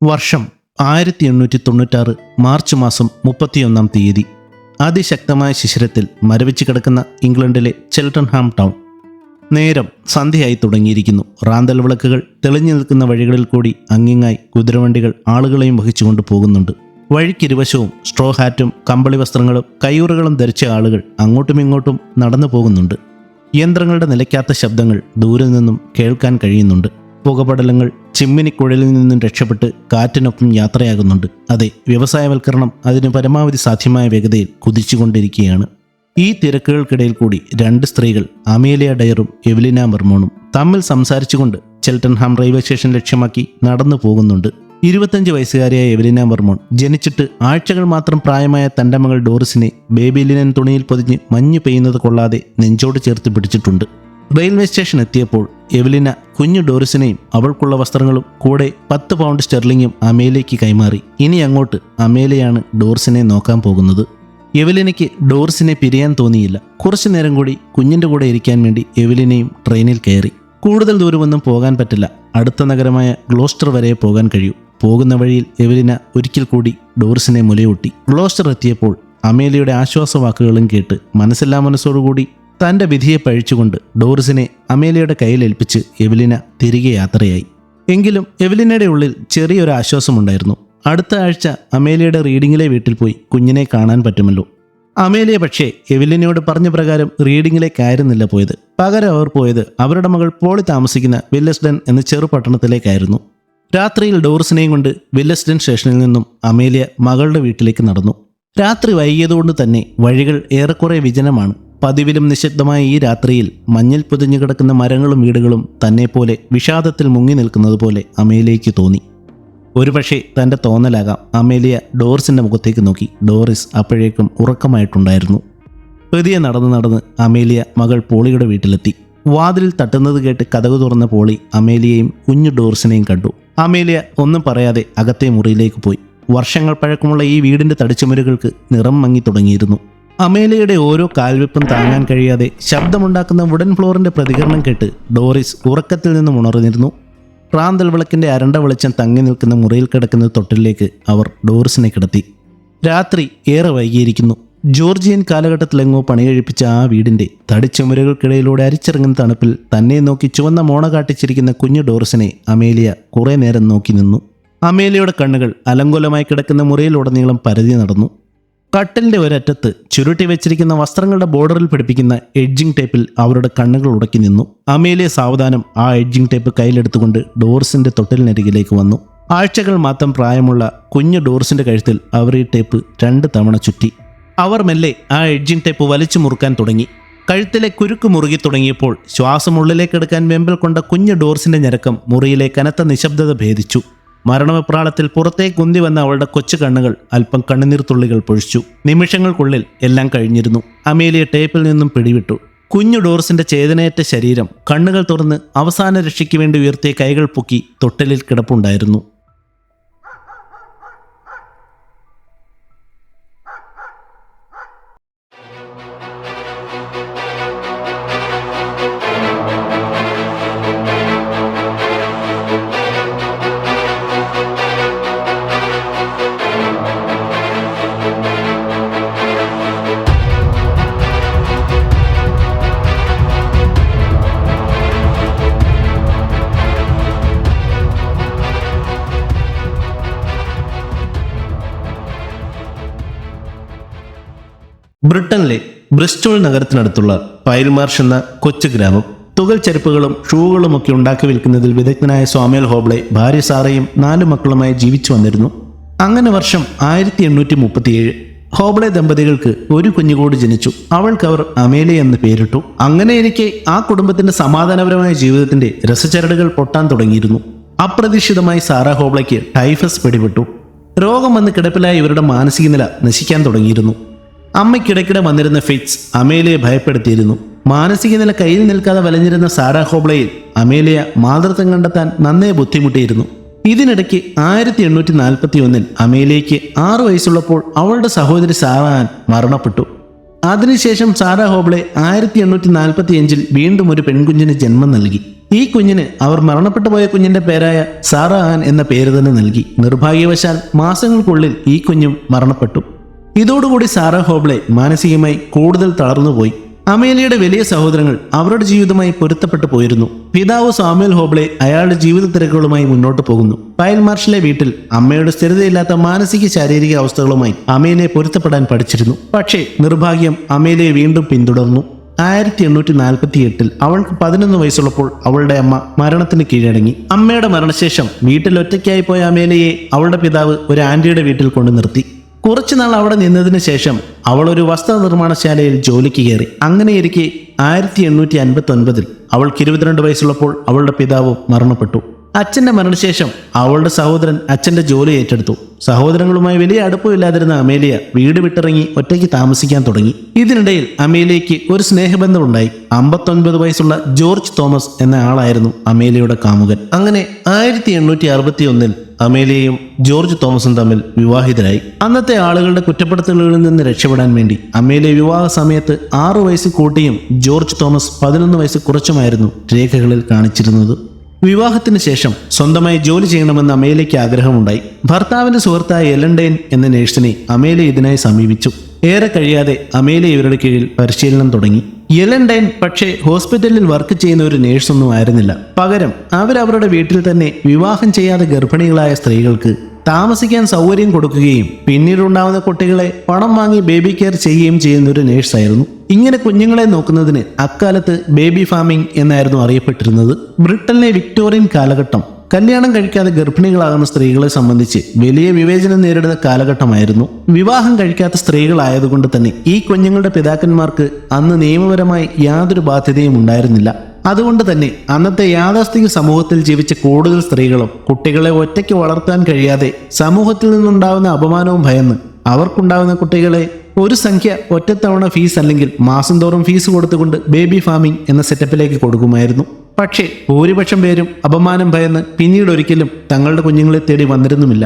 വർഷം 1896 മാർച്ച് മാസം 31 തീയതി. അതിശക്തമായ ശിശിരത്തിൽ മരവിച്ച് കിടക്കുന്ന ഇംഗ്ലണ്ടിലെ ചെൽട്ടൻഹാം ടൗൺ. നേരം സന്ധ്യയായി തുടങ്ങിയിരിക്കുന്നു. റാന്തൽ വിളക്കുകൾ തെളിഞ്ഞു നിൽക്കുന്ന വഴികളിൽ കൂടി അങ്ങിങ്ങായി കുതിരവണ്ടികൾ ആളുകളെയും വഹിച്ചുകൊണ്ട് പോകുന്നുണ്ട്. വഴിക്കിരുവശവും സ്ട്രോ ഹാറ്റും കമ്പിളി വസ്ത്രങ്ങളും കയ്യൂറുകളും ധരിച്ച ആളുകൾ അങ്ങോട്ടും ഇങ്ങോട്ടും നടന്നു പോകുന്നുണ്ട്. യന്ത്രങ്ങളുടെ നിലയ്ക്കാത്ത ശബ്ദങ്ങൾ ദൂരെ നിന്നും കേൾക്കാൻ കഴിയുന്നുണ്ട്. പുകപടലങ്ങൾ ചിമ്മിനിക്കുഴലിൽ നിന്നും രക്ഷപ്പെട്ട് കാറ്റിനൊപ്പം യാത്രയാകുന്നുണ്ട്. അതെ, വ്യവസായവൽക്കരണം അതിന് പരമാവധി സാധ്യമായ വേഗതയിൽ കുതിച്ചുകൊണ്ടിരിക്കുകയാണ്. ഈ തിരക്കുകൾക്കിടയിൽ കൂടി രണ്ട് സ്ത്രീകൾ, അമേലിയ ഡയറും എവലിന മെർമോണും, തമ്മിൽ സംസാരിച്ചുകൊണ്ട് ചെൽട്ടൻഹാം റെയിൽവേ സ്റ്റേഷൻ ലക്ഷ്യമാക്കി നടന്നു പോകുന്നുണ്ട്. 25 വയസ്സുകാരിയായ എവലിന മെർമോൺ ജനിച്ചിട്ട് ആഴ്ചകൾ മാത്രം പ്രായമായ തൻ്റെ മകൾ ഡോറിസിനെ ബേബി ലിനൻ തുണിയിൽ പൊതിഞ്ഞ് മഞ്ഞു പെയ്യുന്നത് കൊള്ളാതെ നെഞ്ചോട് ചേർത്ത് പിടിച്ചിട്ടുണ്ട്. റെയിൽവേ സ്റ്റേഷൻ എത്തിയപ്പോൾ എവലിന കുഞ്ഞു ഡോറിസിനെയും അവൾക്കുള്ള വസ്ത്രങ്ങളും കൂടെ 10 പൗണ്ട് സ്റ്റെർലിങ്ങും അമേലിയയ്ക്ക് കൈമാറി. ഇനി അങ്ങോട്ട് അമേലിയയാണ് ഡോറിസിനെ നോക്കാൻ പോകുന്നത്. എവലിനയ്ക്ക് ഡോറിസിനെ പിരിയാൻ തോന്നിയില്ല. കുറച്ചു നേരം കൂടി കുഞ്ഞിൻ്റെ കൂടെ ഇരിക്കാൻ വേണ്ടി എവലിനയും ട്രെയിനിൽ കയറി. കൂടുതൽ ദൂരമൊന്നും പോകാൻ പറ്റില്ല. അടുത്ത നഗരമായ ഗ്ലോസ്റ്റർ വരെ പോകാൻ കഴിയൂ. പോകുന്ന വഴിയിൽ എവലിന ഒരിക്കൽ കൂടി ഡോറിസിനെ മുലയൂട്ടി. ഗ്ലോസ്റ്റർ എത്തിയപ്പോൾ അമേലിയയുടെ ആശ്വാസവാക്കുകളും കേട്ട് മനസ്സില്ലാ മനസ്സോടുകൂടി തൻ്റെ വിധിയെ പഴിച്ചുകൊണ്ട് ഡോറിസിനെ അമേലിയയുടെ കയ്യിലേൽപ്പിച്ച് എവലിന തിരികെ യാത്രയായി. എങ്കിലും എവലിനയുടെ ഉള്ളിൽ ചെറിയൊരു ആശ്വാസമുണ്ടായിരുന്നു. അടുത്ത ആഴ്ച അമേലിയയുടെ റീഡിങ്ങിലെ വീട്ടിൽ പോയി കുഞ്ഞിനെ കാണാൻ പറ്റുമല്ലോ. അമേലിയ പക്ഷേ എവലിനയോട് പറഞ്ഞ പ്രകാരം റീഡിങ്ങിലേക്കായിരുന്നില്ല പോയത്. പകരം അവർ പോയത് അവരുടെ മകൾ പോളി താമസിക്കുന്ന വില്ലസ്ഡൻ എന്ന ചെറുപട്ടണത്തിലേക്കായിരുന്നു. രാത്രിയിൽ ഡോറിസിനെയും കൊണ്ട് വില്ലസ്ഡൻ സ്റ്റേഷനിൽ നിന്നും അമേലിയ മകളുടെ വീട്ടിലേക്ക് നടന്നു. രാത്രി വൈകിയതുകൊണ്ട് തന്നെ വഴികൾ ഏറെക്കുറെ വിജനമാണ്. പതിവിലും നിശബ്ദമായ ഈ രാത്രിയിൽ മഞ്ഞിൽ പൊതിഞ്ഞു കിടക്കുന്ന മരങ്ങളും വീടുകളും തന്നെപ്പോലെ വിഷാദത്തിൽ മുങ്ങി നിൽക്കുന്നത് പോലെ അമേലിയയ്ക്ക് തോന്നി. ഒരുപക്ഷെ തൻ്റെ തോന്നലാകാം. അമേലിയ ഡോറിസിൻ്റെ മുഖത്തേക്ക് നോക്കി. ഡോറിസ് അപ്പോഴേക്കും ഉറക്കമായിട്ടുണ്ടായിരുന്നു. പതിയെ നടന്ന് അമേലിയ മകൾ പോളിയുടെ വീട്ടിലെത്തി. വാതിലിൽ തട്ടുന്നത് കേട്ട് കതകു തുറന്ന പോളി അമേലിയയും കുഞ്ഞു ഡോറിസിനെയും കണ്ടു. അമേലിയ ഒന്നും പറയാതെ അകത്തെ മുറിയിലേക്ക് പോയി. വർഷങ്ങൾ പഴക്കമുള്ള ഈ വീടിൻ്റെ തടിച്ചുമരുകൾക്ക് നിറം മങ്ങി തുടങ്ങിയിരുന്നു. അമേലിയയുടെ ഓരോ കാൽവെപ്പും താങ്ങാൻ കഴിയാതെ ശബ്ദമുണ്ടാക്കുന്ന വുഡൻ ഫ്ലോറിൻ്റെ പ്രതികരണം കേട്ട് ഡോറിസ് ഉറക്കത്തിൽ നിന്നും ഉണർന്നിരുന്നു. റാന്തൽ വിളക്കിൻ്റെ അരണ്ട വെളിച്ചം തങ്ങി നിൽക്കുന്ന മുറിയിൽ കിടക്കുന്ന തൊട്ടിലേക്ക് അവർ ഡോറിസിനെ കിടത്തി. രാത്രി ഏറെ വൈകിയിരിക്കുന്നു. ജോർജിയൻ കാലഘട്ടത്തിലെങ്ങോ പണികഴിപ്പിച്ച ആ വീടിൻ്റെ തടിച്ചുമരുകൾക്കിടയിലൂടെ അരിച്ചിറങ്ങുന്ന തണുപ്പിൽ തന്നെ നോക്കി ചുവന്ന മോണ കാട്ടിച്ചിരിക്കുന്ന കുഞ്ഞു ഡോറിസിനെ അമേലിയ കുറേ നേരം നോക്കി നിന്നു. അമേലിയയുടെ കണ്ണുകൾ അലങ്കോലമായി കിടക്കുന്ന മുറിയിലുടനീളം പരതി നടന്നു. കട്ടിലിൻ്റെ ഒരറ്റത്ത് ചുരുട്ടി വെച്ചിരിക്കുന്ന വസ്ത്രങ്ങളുടെ ബോർഡറിൽ പിടിപ്പിക്കുന്ന എഡ്ജിങ് ടേപ്പിൽ അവരുടെ കണ്ണുകൾ ഉടക്കി നിന്നു. അമേലിയ സാവധാനം ആ എഡ്ജിങ് ടേപ്പ് കയ്യിലെടുത്തുകൊണ്ട് ഡോറിസിൻ്റെ തൊട്ടിലിനരികിലേക്ക് വന്നു. ആഴ്ചകൾ മാത്രം പ്രായമുള്ള കുഞ്ഞു ഡോറിസിൻ്റെ കഴുത്തിൽ അവർ ഈ ടേപ്പ് 2 തവണ ചുറ്റി. അവർ മെല്ലെ ആ എഡ്ജിങ് ടേപ്പ് വലിച്ചു മുറുക്കാൻ തുടങ്ങി. കഴുത്തിലെ കുരുക്ക് മുറുകി തുടങ്ങിയപ്പോൾ ശ്വാസം ഉള്ളിലേക്കെടുക്കാൻ വെമ്പൽ കൊണ്ട കുഞ്ഞു ഡോറിസിൻ്റെ ഞരക്കം മുറിയിലെ കനത്ത നിശബ്ദത ഭേദിച്ചു. മരണവെപ്രാളത്തിൽ പുറത്തേക്ക് ഉന്തി വന്ന അവളുടെ കൊച്ചു കണ്ണുകൾ അല്പം കണ്ണുനീർത്തുള്ളികൾ പൊഴിച്ചു. നിമിഷങ്ങൾക്കുള്ളിൽ എല്ലാം കഴിഞ്ഞിരുന്നു. അമേലിയ ടേപ്പിൽ നിന്നും പിടിവിട്ടു. കുഞ്ഞു ഡോറിസിന്റെ ചേതനയേറ്റ ശരീരം കണ്ണുകൾ തുറന്ന് അവസാന രക്ഷയ്ക്ക് വേണ്ടി ഉയർത്തിയ കൈകൾ പൊക്കി തൊട്ടിലിൽ കിടപ്പുണ്ടായിരുന്നു. ബ്രിട്ടനിലെ ബ്രിസ്റ്റോൾ നഗരത്തിനടുത്തുള്ള പൈൽമാർഷ് എന്ന കൊച്ചു ഗ്രാമം. തുകൽ ചെരുപ്പുകളും ഷൂകളുമൊക്കെ ഉണ്ടാക്കി വിൽക്കുന്നതിൽ വിദഗ്ധനായ സ്വാമ്യൽ ഹോബ്ലെ ഭാര്യ സാറയും 4 മക്കളുമായി ജീവിച്ചു വന്നിരുന്നു. അങ്ങനെ വർഷം 1837 ഹോബ്ലെ ദമ്പതികൾക്ക് ഒരു കുഞ്ഞുകൂടി ജനിച്ചു. അവൾക്കവർ അമേലിയ എന്ന് പേരിട്ടു. അങ്ങനെ ഇരിക്കെ ആ കുടുംബത്തിന്റെ സമാധാനപരമായ ജീവിതത്തിന്റെ രസചരടുകൾ പൊട്ടാൻ തുടങ്ങിയിരുന്നു. അപ്രതീക്ഷിതമായി സാറ ഹോബ്ലെക്ക് ടൈഫസ് പിടിപെട്ടു. രോഗം വന്ന് കിടപ്പിലായ ഇവരുടെ മാനസിക നില നശിക്കാൻ തുടങ്ങിയിരുന്നു. അമ്മയ്ക്കിടയ്ക്കിടെ വന്നിരുന്ന ഫിറ്റ്സ് അമേലിയെ ഭയപ്പെടുത്തിയിരുന്നു. മാനസിക നില കയ്യിൽ നിൽക്കാതെ വലഞ്ഞിരുന്ന സാറാ ഹോബ്ലെയിൽ അമേലിയ മാതൃത്വം കണ്ടെത്താൻ നന്നേ ബുദ്ധിമുട്ടിയിരുന്നു. ഇതിനിടയ്ക്ക് 1841 അമേലിയയ്ക്ക് 6 വയസ്സുള്ളപ്പോൾ അവളുടെ സഹോദരി സാറാൻ മരണപ്പെട്ടു. അതിനുശേഷം സാറാ ഹോബ്ലെ 1845 വീണ്ടും ഒരു പെൺകുഞ്ഞിന് ജന്മം നൽകി. ഈ കുഞ്ഞിന് അവർ മരണപ്പെട്ടു പോയ കുഞ്ഞിന്റെ പേരായ സാറ ആൻ എന്ന പേര് തന്നെ നൽകി. നിർഭാഗ്യവശാൽ മാസങ്ങൾക്കുള്ളിൽ ഈ കുഞ്ഞും മരണപ്പെട്ടു. ഇതോടുകൂടി സാറ ഹോബ്ലെ മാനസികമായി കൂടുതൽ തളർന്നുപോയി. അമേലിയയുടെ വലിയ സഹോദരങ്ങൾ അവരുടെ ജീവിതവുമായി പൊരുത്തപ്പെട്ടു പോയിരുന്നു. പിതാവ് സാമുവൽ ഹോബ്ലെ അയാളുടെ ജീവിത തിരക്കുകളുമായി മുന്നോട്ട് പോകുന്നു. പയൽ മാർഷിലെ വീട്ടിൽ അമ്മയുടെ സ്ഥിരതയില്ലാത്ത മാനസിക ശാരീരിക അവസ്ഥകളുമായി അമേലിയെ പൊരുത്തപ്പെടാൻ പഠിച്ചിരുന്നു. പക്ഷേ നിർഭാഗ്യം അമേലിയെ വീണ്ടും പിന്തുടർന്നു. 1848 അവൾക്ക് 11 വയസ്സുള്ളപ്പോൾ അവളുടെ അമ്മ മരണത്തിന് കീഴടങ്ങി. അമ്മയുടെ മരണശേഷം വീട്ടിൽ ഒറ്റയ്ക്കായി പോയ അമേലിയയെ അവളുടെ പിതാവ് ഒരു ആന്റിയുടെ വീട്ടിൽ കൊണ്ടു നിർത്തി. കുറച്ചുനാൾ അവിടെ നിന്നതിന് ശേഷം അവൾ ഒരു വസ്ത്രനിർമ്മാണശാലയിൽ ജോലിക്ക് കയറി. അങ്ങനെയിരിക്കെ 1859 അവൾക്ക് 22 വയസ്സുള്ളപ്പോൾ അവളുടെ പിതാവ് മരണപ്പെട്ടു. അച്ഛന്റെ മരണശേഷം അവളുടെ സഹോദരൻ അച്ഛന്റെ ജോലി ഏറ്റെടുത്തു. സഹോദരങ്ങളുമായി വലിയ അടുപ്പമില്ലാതിരുന്ന അമേലിയ വീട് വിട്ടിറങ്ങി ഒറ്റയ്ക്ക് താമസിക്കാൻ തുടങ്ങി. ഇതിനിടയിൽ അമേലിയയ്ക്ക് ഒരു സ്നേഹബന്ധമുണ്ടായി. 59 വയസ്സുള്ള ജോർജ് തോമസ് എന്ന ആളായിരുന്നു അമേലിയയുടെ കാമുകൻ. അങ്ങനെ 1861 അമേലിയയും ജോർജ് തോമസും തമ്മിൽ വിവാഹിതരായി. അന്നത്തെ ആളുകളുടെ കുറ്റപ്പെടുത്തലുകളിൽ നിന്ന് രക്ഷപ്പെടാൻ വേണ്ടി അമേലിയ വിവാഹ സമയത്ത് 6 വയസ്സ് കൂട്ടിയും ജോർജ് തോമസ് 11 വയസ്സ് കുറച്ചുമായിരുന്നു രേഖകളിൽ കാണിച്ചിരുന്നത്. വിവാഹത്തിന് ശേഷം സ്വന്തമായി ജോലി ചെയ്യണമെന്ന് അമേലിയയ്ക്ക് ആഗ്രഹമുണ്ടായി. ഭർത്താവിന്റെ സുഹൃത്തായ എലൻഡൈൻ എന്ന നേഴ്സിനെ അമേലിയ ഇതിനായി സമീപിച്ചു. ഏറെ കഴിയാതെ അമേലിയ ഇവരുടെ കീഴിൽ പരിശീലനം തുടങ്ങി. എലൻഡൈൻ പക്ഷേ ഹോസ്പിറ്റലിൽ വർക്ക് ചെയ്യുന്ന ഒരു നേഴ്സൊന്നും ആയിരുന്നില്ല. പകരം അവരവരുടെ വീട്ടിൽ തന്നെ വിവാഹം ചെയ്യാതെ ഗർഭിണികളായ സ്ത്രീകൾക്ക് താമസിക്കാൻ സൗകര്യം കൊടുക്കുകയും പിന്നീടുണ്ടാവുന്ന കുട്ടികളെ പണം വാങ്ങി ബേബി കെയർ ചെയ്യുകയും ചെയ്യുന്ന ഒരു നേഴ്സായിരുന്നു. ഇങ്ങനെ കുഞ്ഞുങ്ങളെ നോക്കുന്നതിന് അക്കാലത്ത് ബേബി ഫാമിംഗ് എന്നായിരുന്നു അറിയപ്പെട്ടിരുന്നത്. ബ്രിട്ടനിലെ വിക്ടോറിയൻ കാലഘട്ടം കല്യാണം കഴിക്കാതെ ഗർഭിണികളാകുന്ന സ്ത്രീകളെ സംബന്ധിച്ച് വലിയ വിവേചനം നേരിടുന്ന കാലഘട്ടമായിരുന്നു. വിവാഹം കഴിക്കാത്ത സ്ത്രീകളായതുകൊണ്ട് തന്നെ ഈ കുഞ്ഞുങ്ങളുടെ പിതാക്കന്മാർക്ക് അന്ന് നിയമപരമായി യാതൊരു ബാധ്യതയും ഉണ്ടായിരുന്നില്ല. അതുകൊണ്ട് തന്നെ അന്നത്തെ യാഥാസ്ഥിക സമൂഹത്തിൽ ജീവിച്ച കൂടുതൽ സ്ത്രീകളും കുട്ടികളെ ഒറ്റയ്ക്ക് വളർത്താൻ കഴിയാതെ സമൂഹത്തിൽ നിന്നുണ്ടാവുന്ന അപമാനവും ഭയന്ന് അവർക്കുണ്ടാവുന്ന കുട്ടികളെ ഒരു സംഖ്യ ഒറ്റത്തവണ ഫീസ് അല്ലെങ്കിൽ മാസം തോറും ഫീസ് കൊടുത്തുകൊണ്ട് ബേബി ഫാമിംഗ് എന്ന സെറ്റപ്പിലേക്ക് കൊടുക്കുമായിരുന്നു. പക്ഷേ ഭൂരിപക്ഷം പേരും അപമാനം ഭയന്ന് പിന്നീട് ഒരിക്കലും തങ്ങളുടെ കുഞ്ഞുങ്ങളെ തേടി വന്നിരുന്നുമില്ല.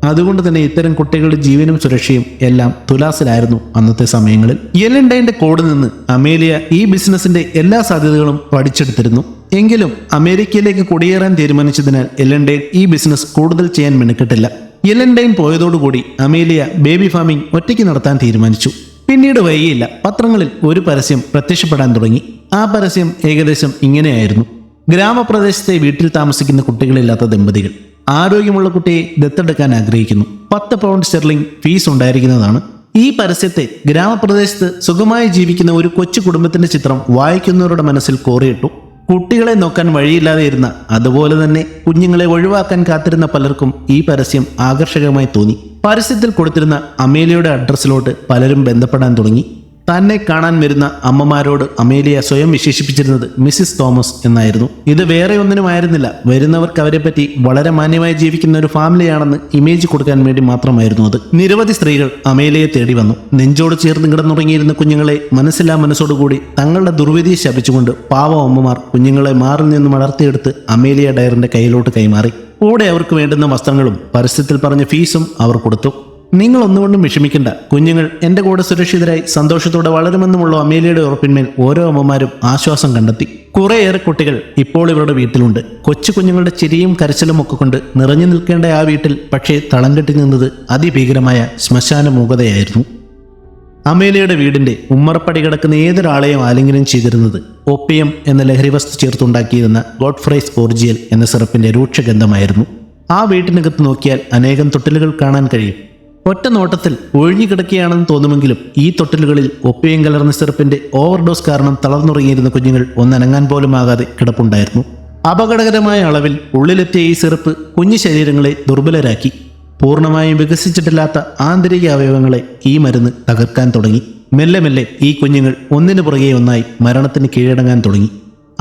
അതുകൊണ്ട് തന്നെ ഇത്തരം കുട്ടികളുടെ ജീവനും സുരക്ഷയും എല്ലാം തുലാസിലായിരുന്നു അന്നത്തെ സമയങ്ങളിൽ. എലൻഡൈന്റെ കോഡ് നിന്ന് അമേലിയ ഈ ബിസിനസിന്റെ എല്ലാ സാധ്യതകളും പഠിച്ചെടുത്തിരുന്നു. എങ്കിലും അമേരിക്കയിലേക്ക് കുടിയേറാൻ തീരുമാനിച്ചതിനാൽ എലൻഡൈൻ ഈ ബിസിനസ് കൂടുതൽ ചെയ്യാൻ മെനക്കെട്ടില്ല. എലൻഡൈൻ പോയതോടുകൂടി അമേലിയ ബേബി ഫാമിംഗ് ഒറ്റയ്ക്ക് നടത്താൻ തീരുമാനിച്ചു. പിന്നീട് വൈകിയില്ല, പത്രങ്ങളിൽ ഒരു പരസ്യം പ്രത്യക്ഷപ്പെടാൻ തുടങ്ങി. ആ പരസ്യം ഏകദേശം ഇങ്ങനെയായിരുന്നു: ഗ്രാമപ്രദേശത്തെ വീട്ടിൽ താമസിക്കുന്ന കുട്ടികളില്ലാത്ത ദമ്പതികൾ ആരോഗ്യമുള്ള കുട്ടിയെ ദത്തെടുക്കാൻ ആഗ്രഹിക്കുന്നു. 10 പൗണ്ട് സ്റ്റെർലിംഗ് ഫീസ് ഉണ്ടായിരിക്കുന്നതാണ്. ഈ പരസ്യത്തെ ഗ്രാമപ്രദേശത്ത് സുഖമായി ജീവിക്കുന്ന ഒരു കൊച്ചു കുടുംബത്തിന്റെ ചിത്രം വായിക്കുന്നവരുടെ മനസ്സിൽ കോറിയിട്ടു. കുട്ടികളെ നോക്കാൻ വഴിയില്ലാതെ ഇരുന്ന, അതുപോലെ തന്നെ കുഞ്ഞുങ്ങളെ ഒഴിവാക്കാൻ കാത്തിരുന്ന പലർക്കും ഈ പരസ്യം ആകർഷകമായി തോന്നി. പരസ്യത്തിൽ കൊടുത്തിരുന്ന അമേലിയയുടെ അഡ്രസ്സിലോട്ട് പലരും ബന്ധപ്പെടാൻ തുടങ്ങി. തന്നെ കാണാൻ വരുന്ന അമ്മമാരോട് അമേലിയ സ്വയം വിശേഷിപ്പിച്ചിരുന്നത് മിസ്സിസ് തോമസ് എന്നായിരുന്നു. ഇത് വേറെ ഒന്നിനുമായിരുന്നില്ല, വരുന്നവർക്ക് അവരെ പറ്റി വളരെ മാന്യമായി ജീവിക്കുന്ന ഒരു ഫാമിലിയാണെന്ന് ഇമേജ് കൊടുക്കാൻ വേണ്ടി മാത്രമായിരുന്നു അത്. നിരവധി സ്ത്രീകൾ അമേലിയയെ തേടി വന്നു. നെഞ്ചോട് ചേർന്ന് കിടന്നുറങ്ങിയിരുന്ന കുഞ്ഞുങ്ങളെ മനസ്സില്ലാ മനസ്സോടുകൂടി തങ്ങളുടെ ദുർവിധിയെ ശപിച്ചുകൊണ്ട് പാവം അമ്മമാർ കുഞ്ഞുങ്ങളെ മാറിൽ നിന്നും വളർത്തിയെടുത്ത് അമേലിയ ഡയറിന്റെ കയ്യിലോട്ട് കൈമാറി. കൂടെ അവർക്ക് വേണ്ടുന്ന വസ്ത്രങ്ങളും പരസ്യത്തിൽ പറഞ്ഞ ഫീസും അവർ കൊടുത്തു. നിങ്ങൾ ഒന്നുകൊണ്ടും വിഷമിക്കണ്ട, കുഞ്ഞുങ്ങൾ എന്റെ കൂടെ സുരക്ഷിതരായി സന്തോഷത്തോടെ വളരുമെന്നുമുള്ള അമേലിയയുടെ ഉറപ്പിന്മേൽ ഓരോ അമ്മമാരും ആശ്വാസം കണ്ടെത്തി. കുറേയേറെ കുട്ടികൾ ഇപ്പോൾ ഇവരുടെ വീട്ടിലുണ്ട്. കൊച്ചു കുഞ്ഞുങ്ങളുടെ ചിരിയും കരച്ചിലും ഒക്കെ കൊണ്ട് നിറഞ്ഞു നിൽക്കേണ്ട ആ വീട്ടിൽ പക്ഷേ തളം കെട്ടി നിന്നത് അതിഭീകരമായ ശ്മശാന മൂകതയായിരുന്നു. അമേലിയയുടെ വീടിന്റെ ഉമ്മറപ്പടി കിടക്കുന്ന ഏതൊരാളെയും ആലിംഗനം ചെയ്തിരുന്നത് ഒപ്പിയം എന്ന ലഹരി വസ്തു ചേർത്തുണ്ടാക്കിയിരുന്ന ഗോഡ്ഫ്രൈസ് ഓറിജിയൽ എന്ന സിറപ്പിന്റെ രൂക്ഷഗന്ധമായിരുന്നു. ആ വീട്ടിനകത്ത് നോക്കിയാൽ അനേകം തൊട്ടിലുകൾ കാണാൻ കഴിയും. ഒറ്റ നോട്ടത്തിൽ ഒഴിഞ്ഞു കിടക്കുകയാണെന്ന് തോന്നുമെങ്കിലും ഈ തൊട്ടിലുകളിൽ ഒപ്പിയം കലർന്ന സിറപ്പിന്റെ ഓവർഡോസ് കാരണം തളർന്നുറങ്ങിയിരുന്ന കുഞ്ഞുങ്ങൾ ഒന്നനങ്ങാൻ പോലും ആകാതെ കിടപ്പുണ്ടായിരുന്നു. അപകടകരമായ അളവിൽ ഉള്ളിലെത്തിയ ഈ സിറപ്പ് കുഞ്ഞു ശരീരങ്ങളെ ദുർബലരാക്കി. പൂർണ്ണമായും വികസിച്ചിട്ടില്ലാത്ത ആന്തരിക അവയവങ്ങളെ ഈ മരുന്ന് തകർക്കാൻ തുടങ്ങി. മെല്ലെ മെല്ലെ ഈ കുഞ്ഞുങ്ങൾ ഒന്നിനു പുറകെ ഒന്നായി മരണത്തിന് കീഴടങ്ങാൻ തുടങ്ങി.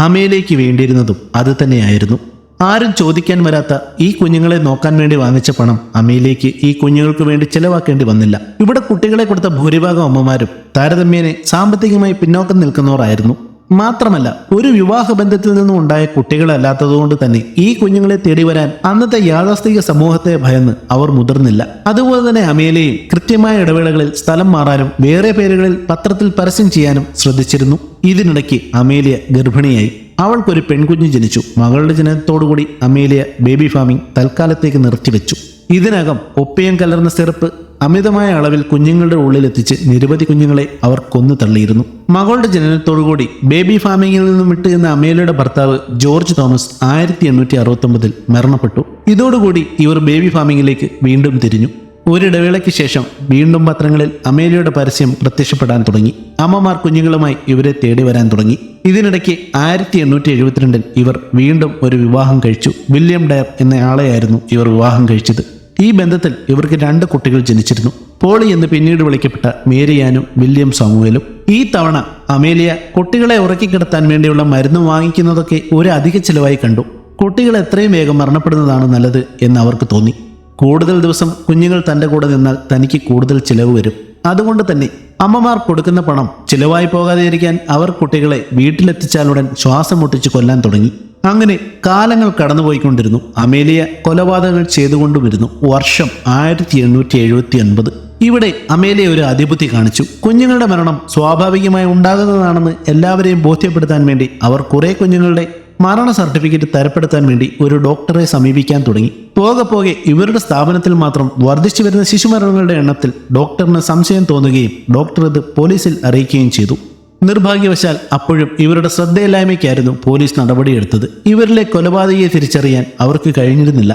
അമേലിയയ്ക്ക് വേണ്ടിയിരുന്നതും അത് തന്നെയായിരുന്നു. ആരും ചോദിക്കാൻ വരാത്ത ഈ കുഞ്ഞുങ്ങളെ നോക്കാൻ വേണ്ടി വാങ്ങിച്ച പണം അമേലിയയ്ക്ക് ഈ കുഞ്ഞുങ്ങൾക്ക് വേണ്ടി ചെലവാക്കേണ്ടി വന്നില്ല. ഇവിടെ കുട്ടികളെ കൊടുത്ത ഭൂരിഭാഗം അമ്മമാരും താരതമ്യേന സാമ്പത്തികമായി പിന്നോക്കം നിൽക്കുന്നവരായിരുന്നു. മാത്രമല്ല, ഒരു വിവാഹ ബന്ധത്തിൽ നിന്നും ഉണ്ടായ കുട്ടികളല്ലാത്തതുകൊണ്ട് തന്നെ ഈ കുഞ്ഞുങ്ങളെ തേടി വരാൻ അന്നത്തെ യാഥാസ്ഥിക സമൂഹത്തെ ഭയന്ന് അവർ മുതിർന്നില്ല. അതുപോലെ തന്നെ അമേലിയയും കൃത്യമായ ഇടവേളകളിൽ സ്ഥലം മാറാനും വേറെ പേരുകളിൽ പത്രത്തിൽ പരസ്യം ചെയ്യാനും ശ്രദ്ധിച്ചിരുന്നു. ഇതിനിടയ്ക്ക് അമേലിയ ഗർഭിണിയായി. അവൾക്കൊരു പെൺകുഞ്ഞ് ജനിച്ചു. മകളുടെ ജനനത്തോടുകൂടി അമേലിയ ബേബി ഫാമിംഗ് തൽക്കാലത്തേക്ക് നിർത്തിവെച്ചു. ഇതിനകം ഒപ്പിയം കലർന്ന സിറപ്പ് അമിതമായ അളവിൽ കുഞ്ഞുങ്ങളുടെ ഉള്ളിലെത്തിച്ച് നിരവധി കുഞ്ഞുങ്ങളെ അവർ കൊന്നു തള്ളിയിരുന്നു. മകളുടെ ജനനത്തോടുകൂടി ബേബി ഫാമിംഗിൽ നിന്നും വിട്ട് എന്ന അമേലിയയുടെ ഭർത്താവ് ജോർജ് തോമസ് 1869 മരണപ്പെട്ടു. ഇതോടുകൂടി ഇവർ ബേബി ഫാമിംഗിലേക്ക് വീണ്ടും തിരിഞ്ഞു. ഒരിടവേളയ്ക്ക് ശേഷം വീണ്ടും പത്രങ്ങളിൽ അമേലിയയുടെ പരസ്യം പ്രത്യക്ഷപ്പെടാൻ തുടങ്ങി. അമ്മമാർ കുഞ്ഞുങ്ങളുമായി ഇവരെ തേടി വരാൻ തുടങ്ങി. ഇതിനിടയ്ക്ക് 1872 ഇവർ വീണ്ടും ഒരു വിവാഹം കഴിച്ചു. വില്യം ഡയർ എന്നയാളെയായിരുന്നു ഇവർ വിവാഹം കഴിച്ചത്. ഈ ബന്ധത്തിൽ ഇവർക്ക് 2 കുട്ടികൾ ജനിച്ചിരുന്നു. പോളി എന്ന് പിന്നീട് വിളിക്കപ്പെട്ട മേരിയാനും വില്യം സാമുവേലും. ഈ തവണ അമേലിയ കുട്ടികളെ ഉറക്കിക്കിടത്താൻ വേണ്ടിയുള്ള മരുന്ന് വാങ്ങിക്കുന്നതൊക്കെ ഒരു അധിക ചിലവായി കണ്ടു. കുട്ടികൾ എത്രയും വേഗം മരണപ്പെടുന്നതാണ് നല്ലത് എന്ന് അവർക്ക് തോന്നി. കൂടുതൽ ദിവസം കുഞ്ഞുങ്ങൾ തൻ്റെ കൂടെ നിന്നാൽ തനിക്ക് കൂടുതൽ ചിലവ് വരും. അതുകൊണ്ട് തന്നെ അമ്മമാർ കൊടുക്കുന്ന പണം ചിലവായി പോകാതെയിരിക്കാൻ അവർ കുട്ടികളെ വീട്ടിലെത്തിച്ചാലുടൻ ശ്വാസം മുട്ടിച്ച് കൊല്ലാൻ തുടങ്ങി. അങ്ങനെ കാലങ്ങൾ കടന്നുപോയിക്കൊണ്ടിരുന്നു. അമേലിയ കൊലപാതകങ്ങൾ ചെയ്തുകൊണ്ടുമിരുന്നു. വർഷം 1879. ഇവിടെ അമേലിയ ഒരു അതിബുദ്ധി കാണിച്ചു. കുഞ്ഞുങ്ങളുടെ മരണം സ്വാഭാവികമായി ഉണ്ടാകുന്നതാണെന്ന് എല്ലാവരെയും ബോധ്യപ്പെടുത്താൻ വേണ്ടി അവർ കുറെ കുഞ്ഞുങ്ങളുടെ മരണ സർട്ടിഫിക്കറ്റ് തരപ്പെടുത്താൻ വേണ്ടി ഒരു ഡോക്ടറെ സമീപിക്കാൻ തുടങ്ങി. പോകെ ഇവരുടെ സ്ഥാപനത്തിൽ മാത്രം വർദ്ധിച്ചു വരുന്ന ശിശുമരണങ്ങളുടെ എണ്ണത്തിൽ ഡോക്ടറിന് സംശയം തോന്നുകയും ഡോക്ടർ ഇത് പോലീസിൽ അറിയിക്കുകയും ചെയ്തു. നിർഭാഗ്യവശാൽ അപ്പോഴും ഇവരുടെ ശ്രദ്ധയില്ലായ്മയ്ക്കായിരുന്നു പോലീസ് നടപടിയെടുത്തത്. ഇവരിലെ കൊലപാതകയെ തിരിച്ചറിയാൻ അവർക്ക് കഴിഞ്ഞിരുന്നില്ല.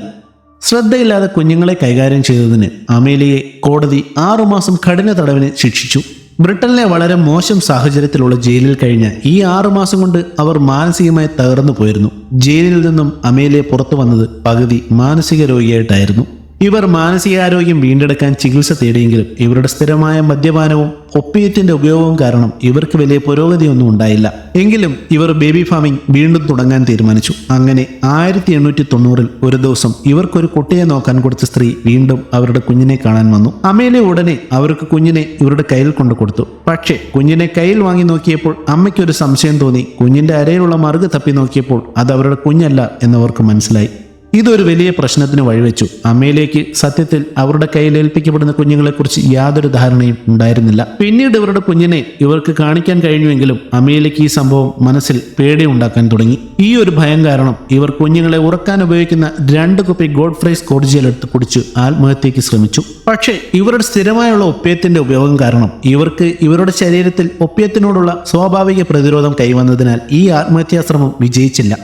ശ്രദ്ധയില്ലാതെ കുഞ്ഞുങ്ങളെ കൈകാര്യം ചെയ്തതിന് അമേലിയയെ കോടതി 6 മാസം കഠിന തടവിന് ശിക്ഷിച്ചു. ബ്രിട്ടനിലെ വളരെ മോശം സാഹചര്യത്തിലുള്ള ജയിലിൽ കഴിഞ്ഞ ഈ 6 മാസം കൊണ്ട് അവർ മാനസികമായി തകർന്നു പോയിരുന്നു. ജയിലിൽ നിന്നും അമേലിയ പുറത്തു വന്നത് പകുതി മാനസിക രോഗിയായിട്ടായിരുന്നു. ഇവർ മാനസികാരോഗ്യം വീണ്ടെടുക്കാൻ ചികിത്സ തേടിയെങ്കിലും ഇവരുടെ സ്ഥിരമായ മദ്യപാനവും ഒപ്പിയത്തിന്റെ ഉപയോഗവും കാരണം ഇവർക്ക് വലിയ പുരോഗതിയൊന്നും ഉണ്ടായില്ല. എങ്കിലും ഇവർ ബേബി ഫാമിംഗ് വീണ്ടും തുടങ്ങാൻ തീരുമാനിച്ചു. അങ്ങനെ 1890 ഒരു ദിവസം ഇവർക്കൊരു കുട്ടിയെ നോക്കാൻ കൊടുത്ത സ്ത്രീ വീണ്ടും അവരുടെ കുഞ്ഞിനെ കാണാൻ വന്നു. അമേലിയ ഉടനെ അവർക്ക് കുഞ്ഞിനെ ഇവരുടെ കയ്യിൽ കൊണ്ടു കൊടുത്തു. പക്ഷേ കുഞ്ഞിനെ കയ്യിൽ വാങ്ങി നോക്കിയപ്പോൾ അമ്മയ്ക്കൊരു സംശയം തോന്നി. കുഞ്ഞിന്റെ അരയിലുള്ള മറുക് തപ്പി നോക്കിയപ്പോൾ അത് അവരുടെ കുഞ്ഞല്ല എന്നവർക്ക് മനസ്സിലായി. ഇതൊരു വലിയ പ്രശ്നത്തിന് വഴിവെച്ചു. അമേലിയയ്ക്ക് സത്യത്തിൽ അവരുടെ കയ്യിൽ ഏൽപ്പിക്കപ്പെടുന്ന കുഞ്ഞുങ്ങളെക്കുറിച്ച് യാതൊരു ധാരണയും ഉണ്ടായിരുന്നില്ല. പിന്നീട് ഇവരുടെ കുഞ്ഞിനെ ഇവർക്ക് കാണിക്കാൻ കഴിഞ്ഞുവെങ്കിലും അമേലിയയ്ക്ക് ഈ സംഭവം മനസ്സിൽ പേടി ഉണ്ടാക്കാൻ തുടങ്ങി. ഈ ഒരു ഭയം കാരണം ഇവർ കുഞ്ഞുങ്ങളെ ഉറക്കാൻ ഉപയോഗിക്കുന്ന 2 കുപ്പി ഗോഡ്ഫ്രൈസ് കോർജിയൽ എടുത്ത് കുടിച്ച് ആത്മഹത്യയ്ക്ക് ശ്രമിച്ചു. പക്ഷേ ഇവരുടെ സ്ഥിരമായുള്ള ഒപ്പിയത്തിന്റെ ഉപയോഗം കാരണം ഇവർക്ക് ഇവരുടെ ശരീരത്തിൽ ഒപ്പിയത്തിനോടുള്ള സ്വാഭാവിക പ്രതിരോധം കൈവന്നതിനാൽ ഈ ആത്മഹത്യാശ്രമം വിജയിച്ചില്ല.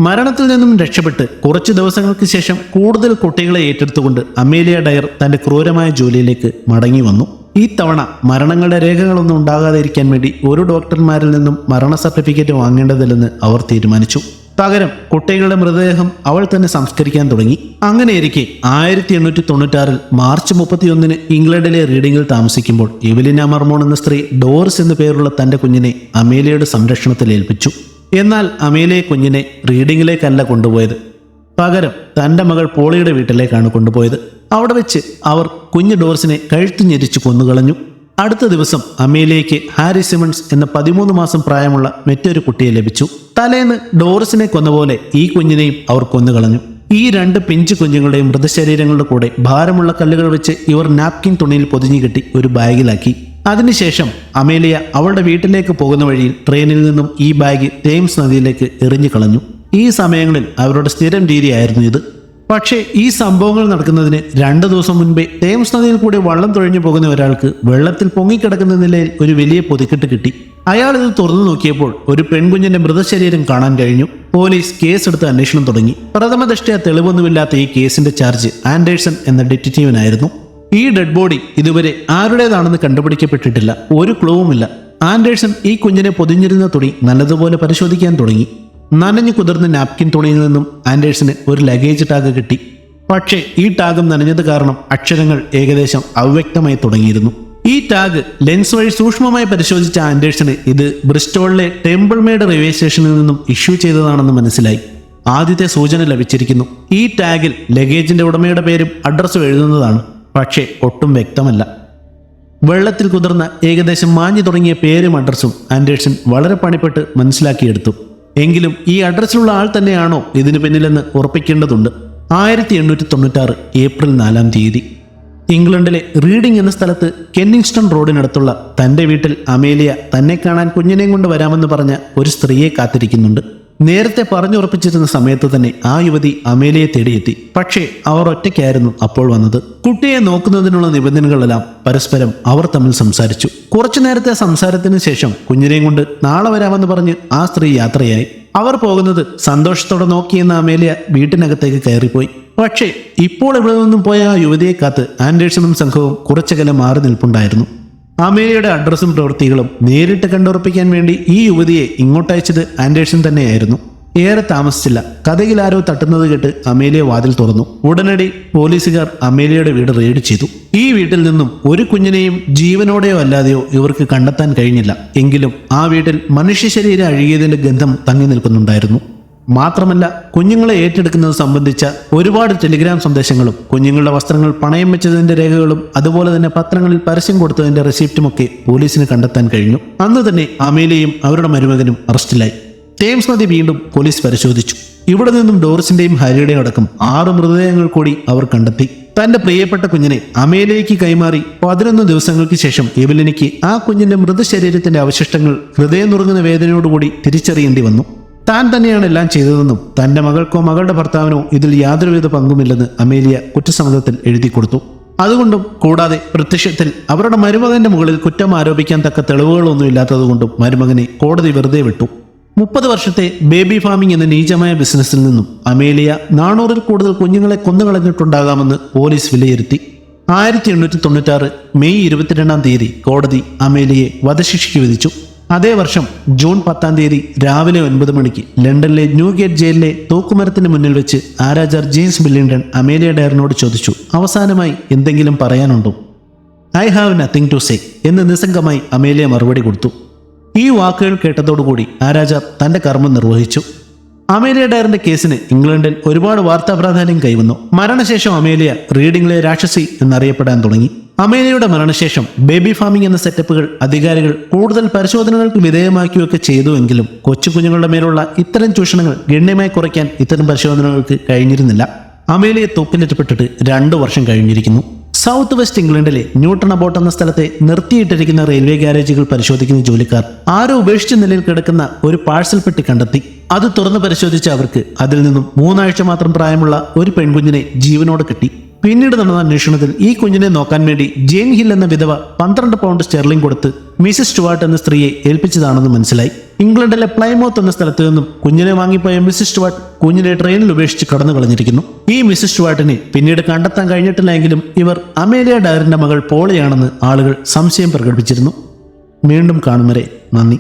മരണത്തിൽ നിന്നും രക്ഷപ്പെട്ട് കുറച്ചു ദിവസങ്ങൾക്ക് ശേഷം കൂടുതൽ കുട്ടികളെ ഏറ്റെടുത്തുകൊണ്ട് അമേലിയ ഡയർ തന്റെ ക്രൂരമായ ജോലിയിലേക്ക് മടങ്ങി വന്നു. ഈ തവണ മരണങ്ങളുടെ രേഖകളൊന്നും ഉണ്ടാകാതിരിക്കാൻ വേണ്ടി ഒരു ഡോക്ടർമാരിൽ നിന്നും മരണ സർട്ടിഫിക്കറ്റ് വാങ്ങേണ്ടതില്ലെന്ന് അവർ തീരുമാനിച്ചു. പകരം കുട്ടികളുടെ മൃതദേഹം അവൾ തന്നെ സംസ്കരിക്കാൻ തുടങ്ങി. അങ്ങനെയിരിക്കെ 1896 മാർച്ച് 31 ഇംഗ്ലണ്ടിലെ റീഡിംഗിൽ താമസിക്കുമ്പോൾ എവലിന മർമോൺ എന്ന സ്ത്രീ ഡോറിസ് എന്നു പേരുള്ള തന്റെ കുഞ്ഞിനെ അമേലിയയുടെ സംരക്ഷണത്തിൽ ഏൽപ്പിച്ചു. എന്നാൽ അമേലിയ കുഞ്ഞിനെ റീഡിംഗിലേക്കല്ല കൊണ്ടുപോയത്. പകരം തൻ്റെ മകൾ പോളിയുടെ വീട്ടിലേക്കാണ് കൊണ്ടുപോയത്. അവിടെ വെച്ച് അവർ കുഞ്ഞ് ഡോറിസിനെ കഴുത്തു ഞെരിച്ചു കൊന്നുകളഞ്ഞു. അടുത്ത ദിവസം അമേലിയയ്ക്ക് ഹാരി സിമൺസ് എന്ന 13 മാസം പ്രായമുള്ള മറ്റൊരു കുട്ടിയെ ലഭിച്ചു. തലേന്ന് ഡോറിസിനെ കൊന്നപോലെ ഈ കുഞ്ഞിനെയും അവർ കൊന്നുകളഞ്ഞു. ഈ 2 പിഞ്ചു കുഞ്ഞുങ്ങളുടെയും മൃതശരീരങ്ങളുടെ കൂടെ ഭാരമുള്ള കല്ലുകൾ വെച്ച് ഇവർ നാപ്കിൻ തുണിയിൽ പൊതിഞ്ഞു കെട്ടി ഒരു ബാഗിലാക്കി. അതിനുശേഷം അമേലിയ അവളുടെ വീട്ടിലേക്ക് പോകുന്ന വഴിയിൽ ട്രെയിനിൽ നിന്നും ഈ ബാഗ് തേംസ് നദിയിലേക്ക് എറിഞ്ഞു കളഞ്ഞു. ഈ സമയങ്ങളിൽ അവരുടെ സ്ഥിരം രീതിയായിരുന്നു ഇത്. പക്ഷേ ഈ സംഭവങ്ങൾ നടക്കുന്നതിന് 2 ദിവസം മുൻപേ തേംസ് നദിയിൽ കൂടി വള്ളം തുഴഞ്ഞു പോകുന്ന ഒരാൾക്ക് വെള്ളത്തിൽ പൊങ്ങിക്കിടക്കുന്ന നിലയിൽ ഒരു വലിയ പൊതിക്കെട്ട് കിട്ടി. അയാൾ ഇത് തുറന്നു നോക്കിയപ്പോൾ ഒരു പെൺകുഞ്ഞിന്റെ മൃതശരീരം കാണാൻ കഴിഞ്ഞു. പോലീസ് കേസെടുത്ത് അന്വേഷണം തുടങ്ങി. പ്രഥമദൃഷ്ട്യാ തെളിവൊന്നുമില്ലാത്ത ഈ കേസിന്റെ ചാർജ് ആൻഡേഴ്സൺ എന്ന ഡിറ്റക്റ്റീവിനായിരുന്നു. ഈ ഡെഡ് ബോഡി ഇതുവരെ ആരുടേതാണെന്ന് കണ്ടുപിടിക്കപ്പെട്ടിട്ടില്ല. ഒരു ക്ലൂവുമില്ല. ആൻഡേഴ്സൺ ഈ കുഞ്ഞിനെ പൊതിഞ്ഞിരുന്ന തുണി നല്ലതുപോലെ പരിശോധിക്കാൻ തുടങ്ങി. നനഞ്ഞു കുതിർന്ന നാപ്കിൻ തുണിയിൽ നിന്നും ആൻഡേഴ്സന് ഒരു ലഗേജ് ടാഗ് കിട്ടി. പക്ഷേ ഈ ടാഗും നനഞ്ഞത് കാരണം അക്ഷരങ്ങൾ ഏകദേശം അവ്യക്തമായി തുടങ്ങിയിരുന്നു. ഈ ടാഗ് ലെൻസ് വഴി സൂക്ഷ്മമായി പരിശോധിച്ച ആൻഡേഴ്സന് ഇത് ബ്രിസ്റ്റോളിലെ ടെമ്പിൾമേഡ് റെയിൽവേ സ്റ്റേഷനിൽ നിന്നും ഇഷ്യൂ ചെയ്തതാണെന്ന് മനസ്സിലായി. ആദ്യത്തെ സൂചന ലഭിച്ചിരിക്കുന്നു. ഈ ടാഗിൽ ലഗേജിന്റെ ഉടമയുടെ പേരും അഡ്രസ്സും എഴുതുന്നതാണ്. പക്ഷേ ഒട്ടും വ്യക്തമല്ല. വെള്ളത്തിൽ കുതിർന്ന ഏകദേശം മാഞ്ഞു തുടങ്ങിയ പേരും അഡ്രസ്സും ആൻഡേഴ്സൺ വളരെ പണിപ്പെട്ട് മനസ്സിലാക്കിയെടുത്തു. എങ്കിലും ഈ അഡ്രസ്സിലുള്ള ആൾ തന്നെയാണോ ഇതിന് പിന്നിലെന്ന് ഉറപ്പിക്കേണ്ടതുണ്ട്. 1896 ഏപ്രിൽ 4 ഇംഗ്ലണ്ടിലെ റീഡിംഗ് എന്ന സ്ഥലത്ത് കെന്നിങ്സ്റ്റൺ റോഡിനടുത്തുള്ള തന്റെ വീട്ടിൽ അമേലിയ തന്നെ കാണാൻ കുഞ്ഞിനെയും കൊണ്ട് വരാമെന്ന് പറഞ്ഞ ഒരു സ്ത്രീയെ കാത്തിരിക്കുന്നുണ്ട്. നേരത്തെ പറഞ്ഞുറപ്പിച്ചിരുന്ന സമയത്ത് തന്നെ ആ യുവതി അമേലിയെ തേടിയെത്തി. പക്ഷേ അവർ ഒറ്റയ്ക്കായിരുന്നു അപ്പോൾ വന്നത്. കുട്ടിയെ നോക്കുന്നതിനുള്ള നിബന്ധനകളെല്ലാം പരസ്പരം അവർ തമ്മിൽ സംസാരിച്ചു. കുറച്ചു നേരത്തെ സംസാരത്തിന് ശേഷം കുഞ്ഞിനെയും കൊണ്ട് നാളെ വരാമെന്ന് പറഞ്ഞ് ആ സ്ത്രീ യാത്രയായി. അവർ പോകുന്നത് സന്തോഷത്തോടെ നോക്കിയെന്ന അമേലിയ വീട്ടിനകത്തേക്ക് കയറിപ്പോയി. പക്ഷേ ഇപ്പോൾ ഇവിടെ നിന്നും പോയ ആ യുവതിയെ കാത്ത് ആൻഡേഴ്സണും സംഘവും കുറച്ചകലം മാറി നിൽപ്പുണ്ടായിരുന്നു. അമേലിയയുടെ അഡ്രസ്സും പ്രവൃത്തികളും നേരിട്ട് കണ്ടുറപ്പിക്കാൻ വേണ്ടി ഈ യുവതിയെ ഇങ്ങോട്ടയച്ചത് ആൻഡേഴ്സൺ തന്നെയായിരുന്നു. ഏറെ താമസിച്ചില്ല. കഥകിൽ ആരോ തട്ടുന്നത് കേട്ട് അമേലിയ വാതിൽ തുറന്നു. ഉടനടി പോലീസുകാർ അമേലിയയുടെ വീട് റെയ്ഡ് ചെയ്തു. ഈ വീട്ടിൽ നിന്നും ഒരു കുഞ്ഞിനെയും ജീവനോടെയോ അല്ലാതെയോ ഇവർക്ക് കണ്ടെത്താൻ കഴിഞ്ഞില്ല. എങ്കിലും ആ വീട്ടിൽ മനുഷ്യ ശരീരം അഴുകിയതിന്റെ ഗന്ധം തങ്ങി നിൽക്കുന്നുണ്ടായിരുന്നു. മാത്രമല്ല, കുഞ്ഞുങ്ങളെ ഏറ്റെടുക്കുന്നത് സംബന്ധിച്ച ഒരുപാട് ടെലിഗ്രാം സന്ദേശങ്ങളും കുഞ്ഞുങ്ങളുടെ വസ്ത്രങ്ങൾ പണയം വെച്ചതിന്റെ രേഖകളും അതുപോലെ തന്നെ പത്രങ്ങളിൽ പരസ്യം കൊടുത്തതിന്റെ റെസിപ്റ്റുമൊക്കെ പോലീസിന് കണ്ടെത്താൻ കഴിഞ്ഞു. അന്ന് തന്നെ അമേലിയയും അവരുടെ മരുമകനും അറസ്റ്റിലായി. തേംസ് നദി വീണ്ടും പോലീസ് പരിശോധിച്ചു. ഇവിടെ നിന്നും ഡോറിസിന്റെയും ഹാരിയുടെയും അടക്കം 6 മൃതദേഹങ്ങൾ കൂടി അവർ കണ്ടെത്തി. തന്റെ പ്രിയപ്പെട്ട കുഞ്ഞിനെ അമേലിയയ്ക്ക് കൈമാറി 11 ദിവസങ്ങൾക്ക് ശേഷം എവലിനിക്ക് ആ കുഞ്ഞിന്റെ മൃതശരീരത്തിന്റെ അവശിഷ്ടങ്ങൾ ഹൃദയം നുറുങ്ങുന്ന വേദനയോടുകൂടി തിരിച്ചറിയേണ്ടി വന്നു. താൻ തന്നെയാണ് എല്ലാം ചെയ്തതെന്നും തന്റെ മകൾക്കോ മകളുടെ ഭർത്താവിനോ ഇതിൽ യാതൊരുവിധ പങ്കുമില്ലെന്ന് അമേലിയ കുറ്റസമ്മതത്തിൽ എഴുതി കൊടുത്തു. അതുകൊണ്ടും കൂടാതെ പ്രത്യക്ഷത്തിൽ അവരുടെ മരുമകന്റെ മുകളിൽ കുറ്റം ആരോപിക്കാൻ തക്ക തെളിവുകളൊന്നും ഇല്ലാത്തതുകൊണ്ടും മരുമകനെ കോടതി വെറുതെ വിട്ടു. 30 വർഷത്തെ ബേബി ഫാമിംഗ് എന്ന നീചമായ ബിസിനസ്സിൽ നിന്നും അമേലിയ 400-ൽ കൂടുതൽ കുഞ്ഞുങ്ങളെ കൊന്നുകളഞ്ഞിട്ടുണ്ടാകാമെന്ന് പോലീസ് വിലയിരുത്തി. 1896 മെയ് 22-ാം തീയതി കോടതി അമേലിയെ വധശിക്ഷയ്ക്ക് വിധിച്ചു. അതേ വർഷം ജൂൺ 10-ാം തീയതി രാവിലെ 9 മണിക്ക് ലണ്ടനിലെ ന്യൂഗേറ്റ് ജയിലിലെ തൂക്കുമരത്തിന് മുന്നിൽ വെച്ച് ആരാജർ ജെയിംസ് ബില്ലിംഗ്ടൺ അമേലിയ ഡയറിനോട് ചോദിച്ചു, അവസാനമായി എന്തെങ്കിലും പറയാനുണ്ടോ? I have nothing to say എന്ന് നിസ്സംഗമായി അമേലിയ മറുപടി കൊടുത്തു. ഈ വാക്കുകൾ കേട്ടതോടുകൂടി ആരാജർ തന്റെ കർമ്മം നിർവഹിച്ചു. അമേലിയ ഡയറിന്റെ കേസിന് ഇംഗ്ലണ്ടിൽ ഒരുപാട് വാർത്താ പ്രാധാന്യം കൈവന്നു. മരണശേഷം അമേലിയ റീഡിംഗിലെ രാക്ഷസി എന്നറിയപ്പെടാൻ തുടങ്ങി. അമേലിയയുടെ മരണശേഷം ബേബി ഫാമിംഗ് എന്ന സെറ്റപ്പുകൾ അധികാരികൾ കൂടുതൽ പരിശോധനകൾക്ക് വിധേയമാക്കുകയൊക്കെ ചെയ്തുവെങ്കിലും കൊച്ചു കുഞ്ഞുങ്ങളുടെ മേലുള്ള ഇത്തരം ചൂഷണങ്ങൾ ഗണ്യമായി കുറയ്ക്കാൻ ഇത്തരം പരിശോധനകൾക്ക് കഴിഞ്ഞിരുന്നില്ല. അമേലിയ തൂക്കിലേറ്റപ്പെട്ടിട്ട് 2 വർഷം കഴിഞ്ഞിരിക്കുന്നു. സൗത്ത് വെസ്റ്റ് ഇംഗ്ലണ്ടിലെ ന്യൂട്ടൺ അബോട്ട് എന്ന സ്ഥലത്തെ നിർത്തിയിട്ടിരിക്കുന്ന റെയിൽവേ ഗാരേജുകൾ പരിശോധിക്കുന്ന ജോലിക്കാർ ആരോ ഉപേക്ഷിച്ച നിലയിൽ കിടക്കുന്ന ഒരു പാഴ്സൽ പെട്ടി കണ്ടെത്തി. അത് തുറന്ന് പരിശോധിച്ച അവർക്ക് അതിൽ നിന്നും 3 ആഴ്ച മാത്രം പ്രായമുള്ള ഒരു പെൺകുഞ്ഞിനെ ജീവനോടെ കിട്ടി. പിന്നീട് നടന്ന അന്വേഷണത്തിൽ ഈ കുഞ്ഞിനെ നോക്കാൻ വേണ്ടി ജെയിൻ ഹിൽ എന്ന വിധവ 12 പൗണ്ട് സ്റ്റെർലിംഗ് കൊടുത്ത് മിസസ് സ്റ്റുവാർട്ട് എന്ന സ്ത്രീയെ ഏൽപ്പിച്ചതാണെന്ന് മനസ്സിലായി. ഇംഗ്ലണ്ടിലെ പ്ലൈമൗത്ത് എന്ന സ്ഥലത്ത് നിന്നും കുഞ്ഞിനെ വാങ്ങിപ്പോയ മിസസ് സ്റ്റുവാർട്ട് കുഞ്ഞിനെ ട്രെയിനിൽ ഉപേക്ഷിച്ച് കടന്നു കളഞ്ഞിരിക്കുന്നു. ഈ മിസസ് സ്റ്റുവാർട്ടിനെ പിന്നീട് കണ്ടെത്താൻ കഴിഞ്ഞിട്ടില്ലെങ്കിലും ഇവർ അമേലിയ ഡയറിന്റെ മകൾ പോളിയാണെന്ന് ആളുകൾ സംശയം പ്രകടിപ്പിച്ചിരുന്നു. വീണ്ടും കാണും വരെ നന്ദി.